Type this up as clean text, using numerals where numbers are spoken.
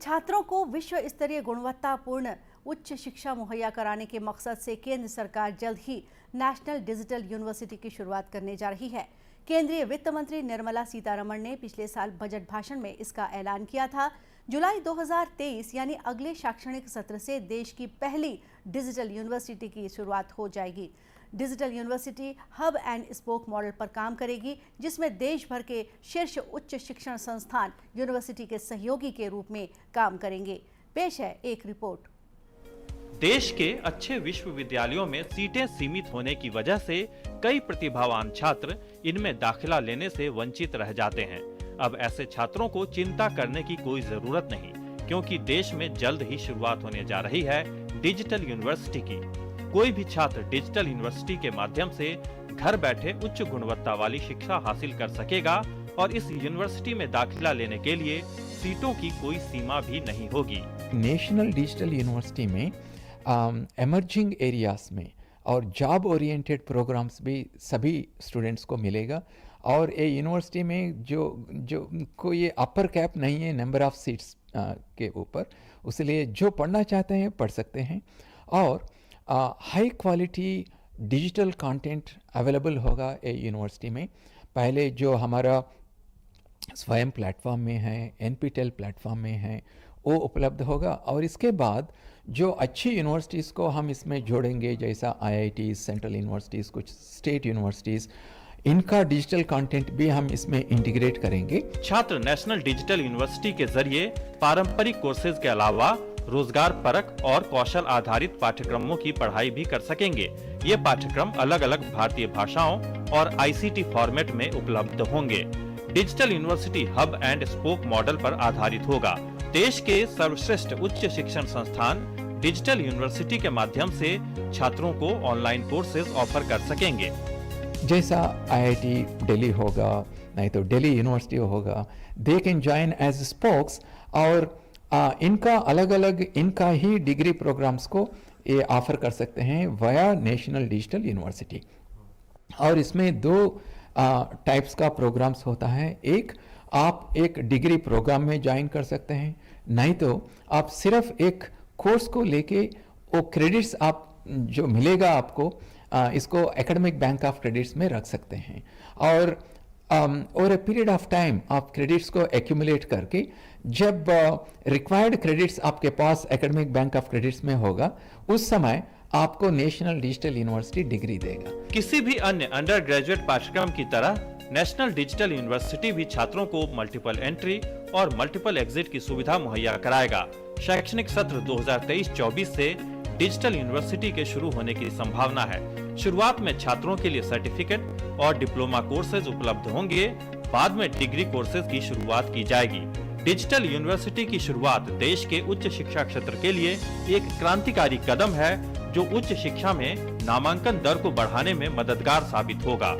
छात्रों को विश्व स्तरीय गुणवत्तापूर्ण उच्च शिक्षा मुहैया कराने के मकसद से केंद्र सरकार जल्द ही नेशनल डिजिटल यूनिवर्सिटी की शुरुआत करने जा रही है। केंद्रीय वित्त मंत्री निर्मला सीतारमण ने पिछले साल बजट भाषण में इसका ऐलान किया था। जुलाई 2023 यानी अगले शैक्षणिक सत्र से देश की पहली डिजिटल यूनिवर्सिटी की शुरुआत हो जाएगी। Digital university hub and spoke model पर काम करेगी, जिसमें देश भर के शीर्ष उच्च शिक्षण संस्थान यूनिवर्सिटी के सहयोगी के रूप में काम करेंगे। पेश है एक रिपोर्ट। देश के अच्छे विश्वविद्यालयों में सीटें सीमित होने की वजह से कई प्रतिभावान छात्र इनमें दाखिला लेने से वंचित रह जाते हैं। अब ऐसे छात्रों को चिंता करने की कोई जरूरत नहीं, क्योंकि देश में जल्द ही शुरुआत होने जा रही है डिजिटल यूनिवर्सिटी की। कोई भी छात्र डिजिटल यूनिवर्सिटी के माध्यम से घर बैठे उच्च गुणवत्ता वाली शिक्षा हासिल कर सकेगा और इस यूनिवर्सिटी में दाखिला लेने के लिए सीटों की कोई सीमा भी नहीं होगी। नेशनल डिजिटल यूनिवर्सिटी में एमर्जिंग एरियाज में और जॉब ओरिएंटेड प्रोग्राम्स भी सभी स्टूडेंट्स को मिलेगा। और ये यूनिवर्सिटी में जो कोई अपर कैप नहीं है नंबर ऑफ सीट्स के ऊपर, उसलिए जो पढ़ना चाहते हैं पढ़ सकते हैं। और high quality digital content available होगा ये यूनिवर्सिटी में। पहले जो हमारा स्वयं प्लेटफॉर्म में है, एनपीटेल प्लेटफॉर्म में है, वो उपलब्ध होगा। और इसके बाद जो अच्छी यूनिवर्सिटीज़ को हम इसमें जोड़ेंगे, जैसा आईआईटी, सेंट्रल यूनिवर्सिटीज़, कुछ स्टेट यूनिवर्सिटीज़, इनका डिजिटल कंटेंट भी हम इसमें इंटीग्रेट करेंगे। छात्र नेशनल डिजिटल यूनिवर्सिटी के जरिए पारंपरिक कोर्सेज के अलावा रोजगार परक और कौशल आधारित पाठ्यक्रमों की पढ़ाई भी कर सकेंगे। ये पाठ्यक्रम अलग अलग भारतीय भाषाओं और आईसीटी फॉर्मेट में उपलब्ध होंगे। Digital university hub and spoke model पर आधारित होगा। देश के सर्वश्रेष्ठ उच्च शिक्षण संस्थान डिजिटल यूनिवर्सिटी के माध्यम से छात्रों को ऑनलाइन कोर्सेज ऑफर कर सकेंगे। जैसा आईआईटी दिल्ली होगा, नहीं तो दिल्ली यूनिवर्सिटी होगा, they can join as spokes. और इनका अलग अलग इनका ही डिग्री प्रोग्राम्स को ये ऑफर कर सकते हैं वाया नेशनल डिजिटल यूनिवर्सिटी। और इसमें दो टाइप्स का प्रोग्राम्स होता है। एक, आप एक डिग्री प्रोग्राम में ज्वाइन कर सकते हैं, नहीं तो आप सिर्फ एक कोर्स को लेके वो क्रेडिट्स आप जो मिलेगा आपको, इसको एकेडमिक बैंक ऑफ क्रेडिट्स में रख सकते हैं। और over a period of time आप क्रेडिट्स को एक्यूमुलेट करके जब रिक्वायर्ड क्रेडिट्स आपके पास एकेडमिक बैंक ऑफ क्रेडिट्स में होगा, उस समय आपको नेशनल डिजिटल यूनिवर्सिटी डिग्री देगा। किसी भी अन्य अंडर ग्रेजुएट पाठ्यक्रम की तरह नेशनल डिजिटल यूनिवर्सिटी भी छात्रों को मल्टीपल एंट्री और मल्टीपल एग्जिट की सुविधा मुहैया कराएगा। शैक्षणिक सत्र 2023-24 से डिजिटल यूनिवर्सिटी के शुरू होने की संभावना है। शुरुआत में छात्रों के लिए सर्टिफिकेट और डिप्लोमा कोर्सेज उपलब्ध होंगे। बाद में डिग्री कोर्सेज की शुरुआत की जाएगी। डिजिटल यूनिवर्सिटी की शुरुआत देश के उच्च शिक्षा क्षेत्र के लिए एक क्रांतिकारी कदम है, जो उच्च शिक्षा में नामांकन दर को बढ़ाने में मददगार साबित होगा।